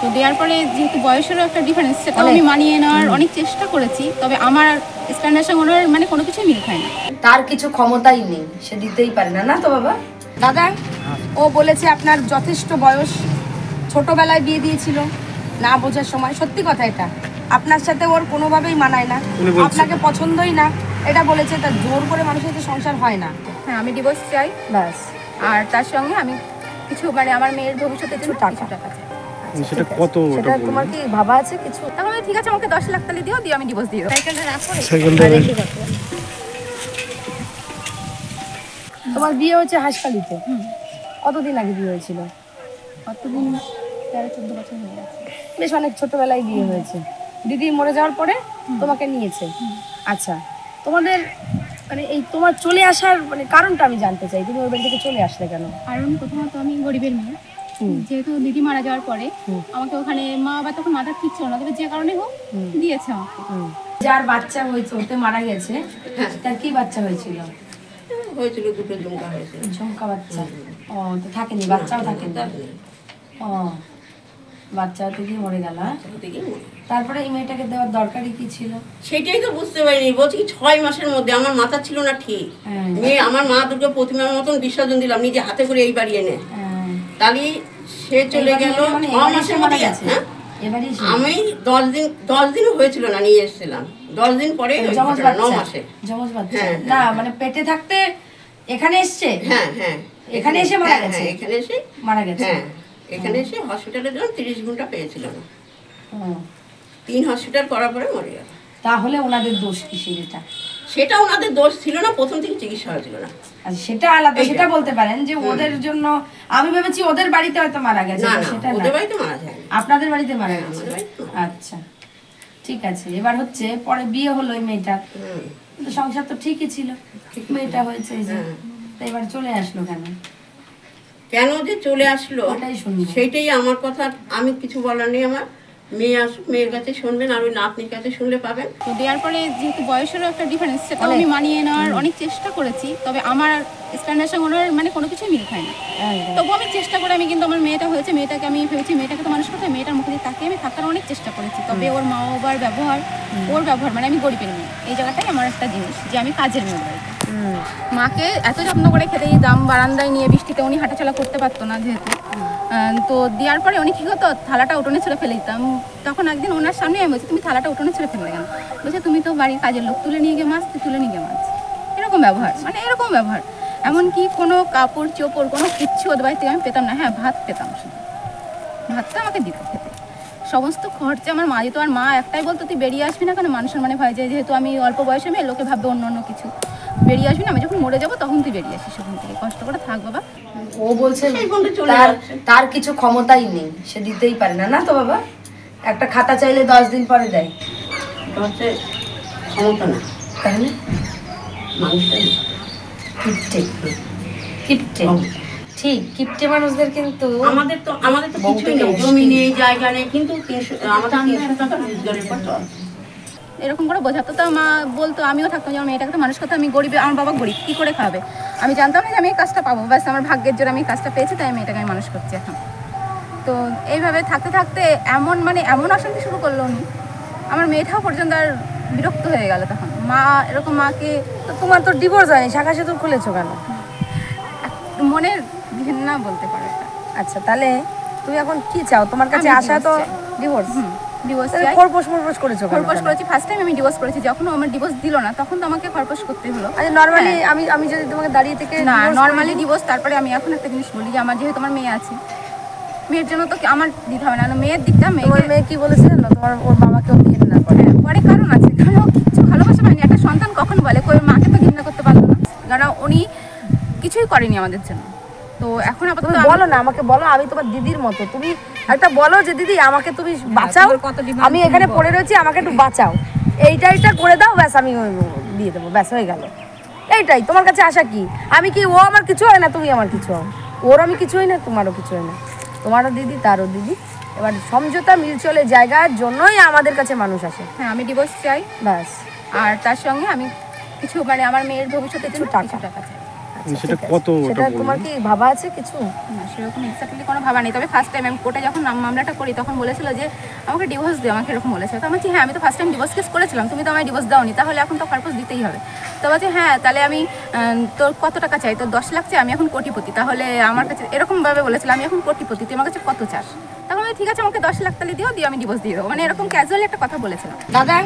তো দেওয়ার পরে যেহেতু বয়সেরও একটা ডিফারেন্স, সেটা আমি মানিয়ে নেওয়ার অনেক চেষ্টা করেছি, তবে আমার স্ট্যান্ডার্ডের সঙ্গে ওনার মানে কোনো কিছুই মিল খায় না। তার কিছু ক্ষমতাই নেই, সে দিতেই পারে না। না তো বাবা? দাদা, ও বলেছে আপনার যথেষ্ট বয়স, ছোটবেলায় বিয়ে দিয়েছিল না বোঝার সময়। সত্যি কথা, এটা আপনার সাথে ওর কোনোভাবেই মানায় না, আপনাকে পছন্দই না, এটা বলেছে। তার জোর করে মানুষের সাথে সংসার হয় না। হ্যাঁ, আমি ডিভোর্স চাই ব্যাস। আর তার সঙ্গে আমি কিছু মানে আমার মেয়ের ভবিষ্যতের জন্য কিছু টাকা চাই। সেটা কত? সেটা তোমার কি ভাবা আছে কিছু? তাহলে ঠিক আছে, আমাকে 10 লাখ টাকা দিও, দিয়ে আমি ডিভোর্স দিয়ে দেবো। সাইকেলটা রাখো। তোমার বিয়ে হচ্ছে হাসপালিতে। কতদিন আগে বিয়ে হয়েছিল? কতদিন? 13-14 বছর হয়ে গেছে। বেশ অনেক ছোটবেলায় বিয়ে হয়েছে। দিদি মরে যাওয়ার পরে তোমাকে নিয়েছে। আচ্ছা, তোমাদের মানে এই তোমার চলে আসার মানে কারণটা আমি জানতে চাই। তুমি ওই বাড়ি থেকে চলে আসলে কেন? কারণ প্রথমত আমি গরিবের মেয়ে, যেহেতু দিদি মারা যাওয়ার পরে আমাকে ওখানে মা বাবা তখন মাথা ঠিক ছিল না, তবে যে কারণে হোক দিয়েছে আমাকে। যার বাচ্চা হয়েছে, ওতে মারা গেছে, তার কি বাচ্চা হয়েছিল? হয়েছিল দুটো ঝুমকা হয়েছিল। ঝুমকা বাচ্চা? ও, তো থাকেনি, বাচ্চাও থাকেনি। ও, বাচ্চা থেকে মরে গেল। তারপরে এই মেয়েটাকে দেওয়ার দরকারই কি ছিল? সেটাই তো বুঝতে পারিনি। বলছি 6 মাসের মধ্যে আমার মাথা ছিল না ঠিক। মেয়ে আমার মা দুর্গা প্রতিমার মতন বিসর্জন দিলাম নিজে হাতে করে এই বাড়ি এনে। তাহলে সে চলে গেল 6 মাসের মধ্যে। আমি 10 দিন হয়েছিল না, নিয়ে এসেছিলাম 10 দিন পরে 9 মাসে। না মানে পেটে থাকতে এখানে এসছে? হ্যাঁ হ্যাঁ, এখানে এসে মারা গেছে? এখানে এসে মারা গেছে। হ্যাঁ, এখানে এসে হসপিটালের জন্য 30 ঘন্টা পেয়েছিল না। 3 হসপিটাল করার পরে মরে গেল। তাহলে ওনাদের দোষ কিসের? এটা সেটা ওনাদের দোষ ছিল না, প্রথম থেকে চিকিৎসা হয়েছিল না। আচ্ছা, সেটা আলাদা। সেটা বলতে পারেন যে ওদের জন্য। আমি ভেবেছি ওদের বাড়িতে হয়তো মারা গেছে। না, সেটা ওদের বাড়িতে মারা যায়নি, আপনাদের বাড়িতে মারা গেছে। আমাদের বাড়িতে। আচ্ছা, ঠিক আছে। এবার হচ্ছে পরে বিয়ে হলো এই মেয়েটার, কিন্তু সংসার তো ঠিকই ছিল। মেয়েটা হয়েছে এই যে, তো এবার চলে আসলো কেন? কেন যে চলে আসলো ওটাই শুনবো। সেইটাই আমার কথা। আমি কিছু বলার নেই। আমার মেয়ে আসুক, মেয়ের কাছে শুনবেন, আর ওই নাতনির কাছে শুনলে পাবেন। তো দেওয়ার পরে যেহেতু বয়সেরও একটা ডিফারেন্স, সেটা আমি মানিয়ে নেওয়ার অনেক চেষ্টা করেছি, তবে আমার স্ট্যান্ডার্ডের সঙ্গে ওনার মানে কোনো কিছুই মিল খায় না। তবু আমি চেষ্টা করে, আমি কিন্তু আমার মেয়েটা হয়েছে, মেয়েটাকে আমি ভেবেছি মেয়েটাকে তো মানুষ করতে, মেয়েটার মুখে দিয়ে তাকিয়ে আমি থাকার অনেক চেষ্টা করেছি। তবে ওর মা বাবার ব্যবহার, ওর ব্যবহার মানে আমি গরিবের মেয়ে, এই জায়গাটাই আমার একটা জিনিস যে আমি কাজের মেয়ে বাড়িতে। মাকে এত যত্ন করে খেতে দিতাম, বারান্দায় নিয়ে, বৃষ্টিতে উনি হাঁটাচলা করতে পারতো না যেহেতু। তো দেওয়ার পরে উনি কী হতো, থালাটা উঠোনে ছেড়ে ফেলে দিতাম। তখন একদিন ওনার সামনে আমি বলছি, তুমি থালাটা উঠোনে ছেড়ে ফেলে কেন? বলছে, তুমি তো বাড়ির কাজের লোক, তুলে নিয়ে গিয়ে মাছ, তুলে নিয়ে গিয়ে মাছ। এরকম ব্যবহার, মানে এরকম ব্যবহার। এমনকি কোনো কাপড় চোপড় কোনো কিচ্ছু ওদের বাড়ি থেকে আমি পেতাম না। হ্যাঁ, ভাত পেতাম, শুধু ভাতটা আমাকে দিত খেতে। সমস্ত খরচা আমার মা দিত। আর মা একটাই বলতো, তুই বেরিয়ে আসবি না কেন? মানুষের মানে ভয় যায়, যেহেতু আমি অল্প বয়সে মেয়ে, লোকে ভাববে অন্য অন্য কিছু। বেরিয়ে আসবি না, আমি যখন মরে যাবো তখন তুই বেরিয়ে আসিস ওখান থেকে, কষ্ট করে থাক বাবা। ও বলছে তার কিছু ক্ষমতাই নেই, সে দিতেই পারে না। না তো বাবা? একটা খাতা চাইলে 10 দিন পরে দেয়। ক্ষমতা না, তাহলে মানুষটাই কিপটে। কিপটে, ঠিক। কিপটে মানুষদের কিন্তু আমাদের তো কিছুই নেই, জমি নেই, জায়গা নেই, কিন্তু আমাদের 300 টাকা রোজগারের পর চলছে। এরকম করে বোঝাতো। তো মা বলতো, আমিও থাকতাম, যেমন মেয়েটাকে তো মানুষ করতে, আমি গরিব, আমার বাবা গরিব, কী করে খাবে? আমি জানতাম না যে আমি এই কাজটা পাবো, ব্যাস আমার ভাগ্যের জোরে আমি কাজটা পেয়েছি, তাই মেয়েটাকে আমি মানুষ করছি এখন। তো এইভাবে থাকতে থাকতে এমন অশান্তি শুরু করলো উনি, আমার মেয়েটাও পর্যন্ত আর বিরক্ত হয়ে গেল তখন। মা এরকম মাকে, তো তোমার তো ডিভোর্স হয়নি, শাখা সেতু খুলেছো কেন? মনের ঘৃণা বলতে পারো। আচ্ছা, তাহলে তুমি এখন কি চাও? তোমার কাছে আসা তো ডিভোর্স। ডিভোর্স চাই। খরপোশ করেছো? খরপোশ করেছি। ফার্স্ট টাইম আমি ডিভোর্স করেছি, যখন আমার ডিভোর্স দিল না তখন তো আমাকে খরপোশ করতে হলো। আচ্ছা, নরমালি আমি যদি তোমাকে দাঁড়িয়ে থেকে না, নরমালি ডিভোর্স। তারপরে আমি এখন একটা জিনিস বলি, যে আমার যেহেতু আমার মেয়ে আছে, মেয়ের জন্য তো আমার দিতে হবে না, মেয়ের দিকটা। মেয়ে কি বলেছে না, তোমার ওর বাবাকেও ঘৃণা করে? পরে কারণ আছে, কারণ ও কিছু ভালোবাসা পায়নি। একটা সন্তান কখন বলে কই মাকে তো ঘৃণা করতে পারলো না, কারণ উনি কিছুই করেনি আমাদের জন্য। তো এখন আপাতত বলো না, আমাকে বলো, আমি তোমার দিদির মতো। তুমি একটা বলো যে দিদি আমাকে তুমি বাঁচাও, আমি এখানে পড়ে রয়েছি, আমাকে একটু বাঁচাও, এইটা করে দাও, ব্যাস আমি দিয়ে দেবো, ব্যাস হয়ে গেল। এইটাই তোমার কাছে আসা কি? আমি কি, ও আমার কিছু হয় না, তুমি আমার কিছু হও, ওর আমি কিছু হই না, তোমারও কিছু হয় না, তোমারও দিদি তারও দিদি। এবার সমঝোতা মিউচুয়ালের জায়গার জন্যই আমাদের কাছে মানুষ আসে। হ্যাঁ, আমি ডিভোর্স চাই ব্যাস। আর তার সঙ্গে আমি কিছু মানে আমার মেয়ের ভবিষ্যতের জন্য কিছু টাকা চাই। সেটা কত সেটা তোমার কি ভাবা আছে কিছু? না সেরকম এক্স্যাক্টলি কোনো ভাবা নেই, তবে ফার্স্ট টাইম আমি কোর্টে যখন মামলাটা করি তখন বলেছিল যে আমাকে ডিভোর্স দিও, আমাকে এরকম বলেছে। তো আমি বলছি হ্যাঁ আমি তো ফার্স্ট টাইম ডিভোর্স কেস করেছিলাম, তুমি তো আমায় ডিভোর্স দাওনি, তাহলে এখন তো পারপোজ দিতেই হবে। তো বলছে হ্যাঁ তাহলে আমি তোর কত টাকা চাই, তোর 10 লাখ চাই, আমি এখন কোটিপতি, তাহলে আমার কাছে এরকমভাবে বলেছিল আমি এখন কোটিপতি, তুই আমার কাছে কত চাস? তখন আমি ঠিক আছে আমাকে 10 লাখ তাহলে দিও, আমি ডিভোর্স দিয়ে দেবো, মানে এরকম ক্যাজুয়ালি একটা কথা বলেছিলাম। দাদা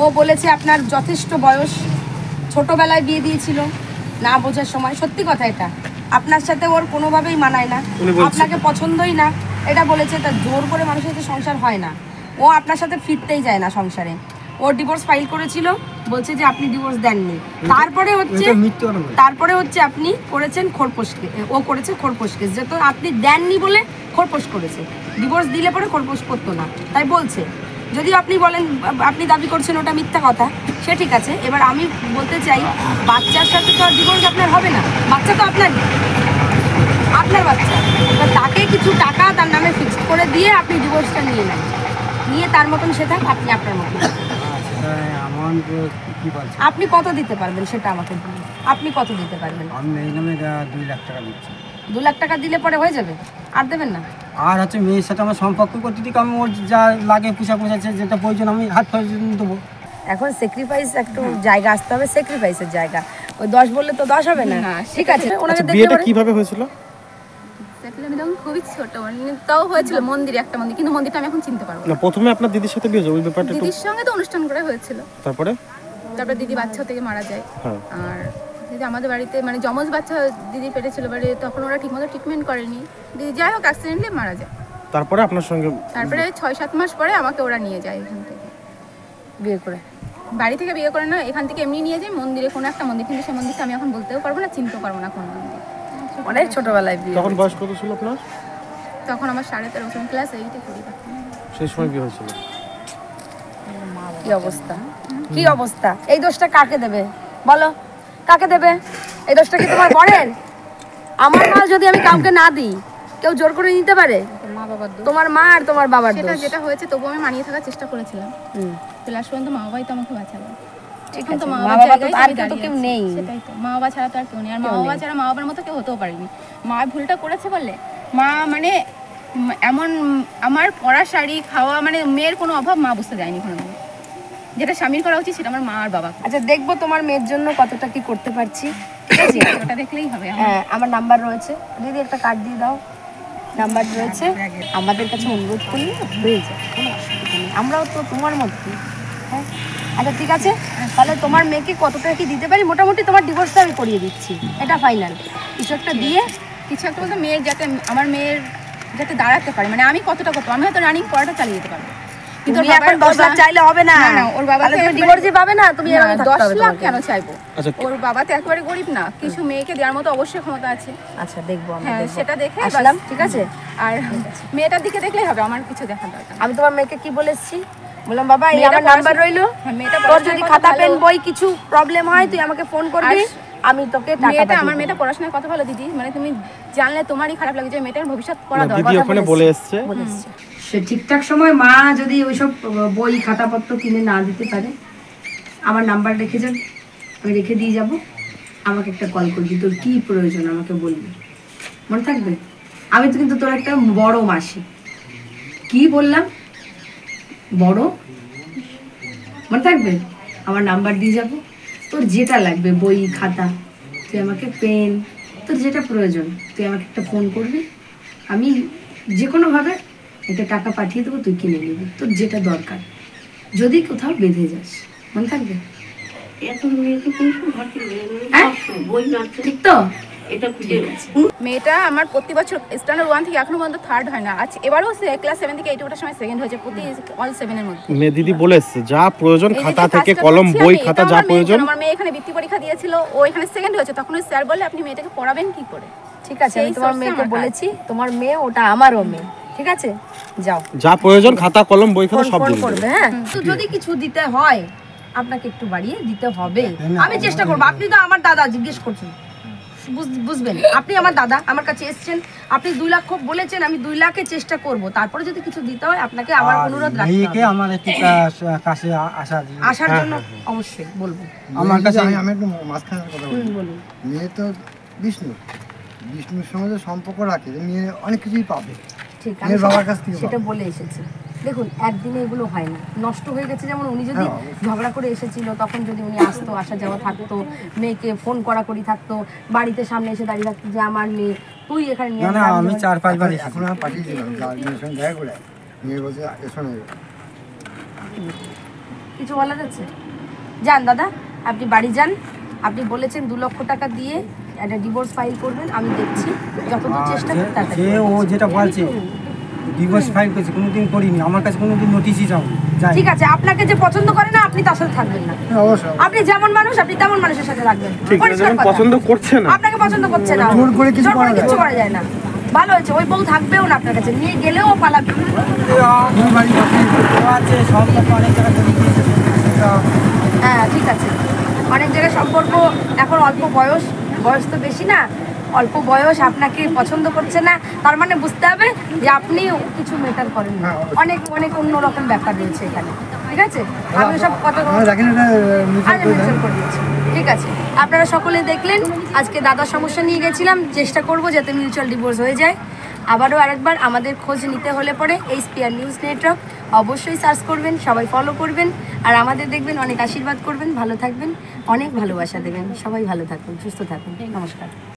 ও বলেছে আপনার যথেষ্ট বয়স, ছোটবেলায় বিয়ে দিয়েছিল না বোঝার সময়, সত্যি কথা এটা, আপনার সাথে ওর কোনোভাবেই মানায় না, আপনাকে পছন্দই না এটা বলেছে। তা জোর করে মানুষের সাথে সংসার হয় না, ও আপনার সাথে ফিরতেই যায় না সংসারে। ও ডিভোর্স ফাইল করেছিল, বলছে যে আপনি ডিভোর্স দেননি, তারপরে হচ্ছে আপনি করেছেন খোরপোশ কেস, ও করেছে খোরপোশ কেস, যেহেতু আপনি দেননি বলে খোরপোশ করেছে, ডিভোর্স দিলে পরে খোরপোশ করতো না, তাই বলছে। যদিও আপনি বলেন, আপনি দাবি করছেন ওটা মিথ্যা কথা, সে ঠিক আছে। এবার আমি বলতে চাই বাচ্চার সাথে তো আর ডিভোর্স আপনার হবে না, বাচ্চা তো আপনার বাচ্চা, এবার তাকে কিছু টাকা তার নামে ফিক্সড করে দিয়ে আপনি ডিভোর্সটা নিয়ে নেন, নিয়ে তার মতন সে থাক, আপনি আপনার মতন। আপনি কত দিতে পারবেন সেটা আমাকে বলুন, আপনি কত দিতে পারবেন? আমি এই নামে 2 লাখ টাকা দিচ্ছি। 2 লাখ টাকা দিলে পরে হয়ে যাবে, আর দেবেন না? আর হচ্ছে মেয়ের সাথে আমার সম্পর্ক করতে দিকে আমি ওর যা লাগে পোষাচ্ছে, যেটা প্রয়োজন আমি হাত খরচ দেবো। এখন স্যাক্রিফাইস একটু জায়গা আসতে হবে, স্যাক্রিফাইসের জায়গা। ওই 10 বললে তো 10 হবে না, ঠিক আছে। ওনাকে দেখতে বিয়েটা পারেন। কিভাবে হয়েছিল? আমি তখন খুবই ছোট, মানে তাও হয়েছিল মন্দিরে, একটা মন্দির, কিন্তু মন্দিরটা আমি এখন চিনতে পারবো না। না প্রথমে আপনার দিদির সাথে বিয়ে হয়েছে, ওই ব্যাপারটা একটু দিদির সঙ্গে তো অনুষ্ঠান করে হয়েছিল, তারপরে দিদি বাচ্চা থেকে মারা যায়। হ্যাঁ। আর দিদি আমাদের বাড়িতে মানে যমজ বাচ্চা দিদি পেটে ছিল বাড়ি, তখন ওরা ঠিকমতো ট্রিটমেন্ট করেনি, দিদি যাই হোক অ্যাক্সিডেন্টলি মারা যায়। তারপরে আপনার সঙ্গে তারপরে 6-7 মাস পরে আমাকে ওরা নিয়ে যায় এখান থেকে, বিয়ে করে বাড়ি থেকে বিয়ে করে না, এখান থেকে এমনি নিয়ে যায় মন্দিরে, কোনো একটা মন্দির, কিন্তু সেই মন্দিরটা আমি এখন বলতেও পারবো না, চিনতেও পারবো না কোন মন্দির। অনেক ছোটবেলায় বিয়ে। তখন বয়স কত ছিল আপনার? তখন আমার 13.5 বছর, ক্লাস 8-এ পড়ি তখন। সেই সময় বিয়ে হয়েছিল। কি অবস্থা, কি অবস্থা! এই দোষটা কাকে দেবে বলো, কাকে দেবে এই দোষটা? কি তোমার বরের? আমার মাল যদি আমি কাউকে না দিই, কেউ জোর করে নিতে পারে? মা বাবার দোষ, তোমার মা আর তোমার বাবার সেটা দোষ। যেটা হয়েছে তবু আমি মানিয়ে থাকার চেষ্টা করেছিলাম, হুম, লাস্ট পর্যন্ত মা বাবাই তো আমাকে বাঁচালো। ঠিক এখন আছে, তো মা মা বাবার বাবা তো জায়গায় আর আমি কেউ তো দাঁড়িয়ে কেউ আছি। নেই। সেটাই তো, মা বাবা ছাড়া তো আর কেউ নেই, আর মা বাবা ছাড়া মা বাবার মতো কেউ হতেও পারেনি। মা ভুলটা করেছে বলে মা মানে এমন আমার পড়া শাড়ি খাওয়া মানে মেয়ের কোনো অভাব মা বুঝতে যায়নি কোনোদিন, যেটা স্বামীর করা উচিত সেটা আমার মা আর বাবা। আচ্ছা দেখবো তোমার মেয়ের জন্য কতটা কি করতে পারছি, ঠিক আছে? ওটা দেখলেই হবে। হ্যাঁ, আমার নাম্বার রয়েছে, দিদি একটা কার্ড দিয়ে দাও, নাম্বার রয়েছে। আমাদের কাছে অনুরোধ করলে হয়ে যায়, কোনো অসুবিধা নেই, আমরাও তো তোমার মধ্যে। হ্যাঁ আচ্ছা ঠিক আছে, তাহলে তোমার মেয়েকে কতটা কি দিতে পারি? মোটামুটি তোমার ডিভোর্সটা আমি করিয়ে দিচ্ছি, এটা ফাইনাল। কিছু একটা দিয়ে, কিছু একটা বলতে মেয়ের যাতে, আমার মেয়ের যাতে দাঁড়াতে পারে, মানে আমি কতটা করবো, আমি হয়তো রানিং পড়াটা চালিয়ে যেতে পারবো, কিন্তু তুমি এখন 10 লাখ চাইলে হবে না। না ওর বাবা তাহলে তুমি ডিভোর্সই পাবে না, তুমি এরকম থাকতে 10 হবে লাখ তোমাকে। কেন চাইবো? আচ্ছা ওর বাবা তো একেবারে গরিব না, কিছু মেয়েকে দেওয়ার মতো অবশ্যই ক্ষমতা আছে। আচ্ছা দেখবো আমরা, হ্যাঁ দেখবো। সেটা দেখে আসলাম, বাস। ঠিক আছে? আর মেয়েটার দিকে দেখলেই হবে, আমার কিছু দেখার দরকার নেই। আমি তোমার মেয়েকে কি বলে এসেছি, বললাম বাবা এই মেয়েটা আমার নাম্বার রইলো, হ্যাঁ, মেয়েটা তোর পড়াশোনায় যদি কত খাতা পেন ভালো। বই কিছু প্রবলেম হয় তুই আমাকে ফোন করবি, আমি তোকে টাকা মেয়েটা, পাঠিয়ে আমার দেবো। মেয়েটা পড়াশোনায় কত ভালো দিদি, মানে তুমি জানলে তোমারই খারাপ লাগে যে মেয়েটার ভবিষ্যৎ পড়া না, দরকার। দিদি ওখানে বলে এসছে সে ঠিকঠাক সময় মা যদি ওইসব বই খাতাপত্র কিনে না দিতে পারে, আমার নাম্বার রেখে যান, আমি রেখে দিয়ে যাব, আমাকে একটা কল করবি, তোর কি প্রয়োজন আমাকে বলবি, মনে থাকবে? আমি তো কিন্তু তোর একটা বড় মাসি, কি বললাম, বড়, মনে থাকবে? আমার নাম্বার দিয়ে যাব, তোর যেটা লাগবে বই খাতা, তুই আমাকে পেন, তোর যেটা প্রয়োজন তুই আমাকে একটা ফোন করবি, আমি যে কোনোভাবে একটা টাকা পাঠিয়ে দেবো, তুই কিনে নিবি তোর যেটা দরকার, যদি কোথাও বেঁধে যাস, মনে থাকবে? এত মেয়েকে কোন ঘর থেকে হ্যাঁ? বই না ঠিক তো? এটা খুঁজে মেয়েটা আমার প্রতি বছর স্ট্যান্ডার্ড 1 থেকে এখনো পর্যন্ত 3rd হয় না, আজ এবারও সে ক্লাস 7 থেকে 8 ওঠার সময় 2nd হয়েছে, প্রতি অল 7 এর মধ্যে। মেয়ে দিদি বলে এসছে যা প্রয়োজন এই যে খাতা যে থেকে কাজটা কলম করছি বই আমি, খাতা এটা যা আমার মেয়ে, প্রয়োজন। আমার মেয়ে এখানে বৃত্তি পরীক্ষা দিয়েছিল, ও এখানে 2nd হয়েছে, তখন ওই স্যার বলে আপনি মেয়েটাকে পড়াবেন কি করে? ঠিক আছে, আমি সেই তোমার source-এ মেয়েকে আমার বলেছি, তোমার মেয়ে ওটা আমারও মেয়ে, ঠিক আছে? যাও, যা প্রয়োজন খাতা কলম বই খাতা সব ফোন দিয়ে করবে। দেবে। হ্যাঁ, তো যদি কিছু দিতে হয় আপনাকে একটু বাড়িয়ে দিতে হবে, আমি চেষ্টা করবো। আপনি তো আমার দাদা, জিজ্ঞেস করছেন, বুঝবেন, আপনি আমার দাদা, আমার কাছে এসেছেন, আপনি 2 লাখ বলেছেন, আমি 2 লাখে চেষ্টা করব, তারপরে যদি কিছু দিতে হয় আপনাকে আবার অনুরোধ রাখতে মেয়েকে হবে। আমার একটু কাছে আসার জন্য অবশ্যই বলবো। আমার কাছে আমি একটু মাঝখানে কথা বলি। বলুন। মেয়ে তো বিষ্ণুর সঙ্গে যে সম্পর্ক রাখে যে মেয়ে অনেক কিছুই পাবে ঠিক মেয়ের বাবার কাছ থেকে সেটা বলে এসেছে। দেখুন একদিনে এগুলো হয় না, নষ্ট হয়ে গেছে। যেমন উনি যদি ঝগড়া করে এসেছিল তখন যদি উনি আসতো, আসা যাওয়া থাকতো, মেয়েকে ফোন করি থাকতো, বাড়িতে সামনে এসে দাঁড়িয়ে থাকতো যে আমার মেয়ে তুই এখানে নিয়ে না আমি 4-5 বার এখন আমি পাঠিয়েছিলাম মেয়ের সঙ্গে দেখা করে মেয়ে বলছে এসো না কিছু বলা যাচ্ছে। যান দাদা, আপনি বাড়ি যান। আপনি বলেছেন 2 লক্ষ টাকা দিয়ে একটা ডিভোর্স ফাইল করবেন, আমি দেখছি যতদূর চেষ্টা করি তার যে ও যেটা বলছে ডিভোর্স ফাইল করেছে, কোনোদিন করিনি, আমার কাছে কোনোদিন নোটিশই যাও। ঠিক আছে, আপনাকে যে পছন্দ করে না আপনি তার সাথে থাকবেন না। অবশ্যই আপনি যেমন মানুষ আপনি তেমন মানুষের সাথে রাখবেন। ঠিক আছে, পরিষ্কার যখন কথা। পছন্দ করছে না আপনাকে পছন্দ করছে না, জোর করে কিছু করা কিচ্ছু করা যায় না। ভালো হয়েছে, ওই বউ থাকবেও না আপনার কাছে, নিয়ে গেলেও পালাবে। দুই বাড়ি পাঠিয়ে আছে সম্পর্ক অনেক জায়গায় চলে গিয়েছে, হ্যাঁ ঠিক আছে, অনেক জায়গায় সম্পর্ক এখন অল্প বয়স তো বেশি না, অল্প বয়স আপনাকে পছন্দ করছে না, তার মানে বুঝতে হবে যে আপনি কিছু মেটার করেন না। অনেক অনেক অন্যরকম ব্যাপার রয়েছে এখানে। ঠিক আছে, আমি সব কথা দেখেন এটা আগে মেনশন করে দিয়েছি। ঠিক আছে, আপনারা সকলে দেখলেন আজকে দাদার সমস্যা নিয়ে গেছিলাম, চেষ্টা করব যাতে মিউচুয়াল ডিভোর্স হয়ে যায়। আবারও আরেকবার আমাদের খোঁজ নিতে হলে পরে HPR নিউজ নেটওয়ার্ক অবশ্যই সার্চ করবেন, সবাই ফলো করবেন, আর আমাদের দেখবেন, অনেক আশীর্বাদ করবেন, ভালো থাকবেন, অনেক ভালোবাসা দেবেন। সবাই ভালো থাকুন, সুস্থ থাকুন, নমস্কার।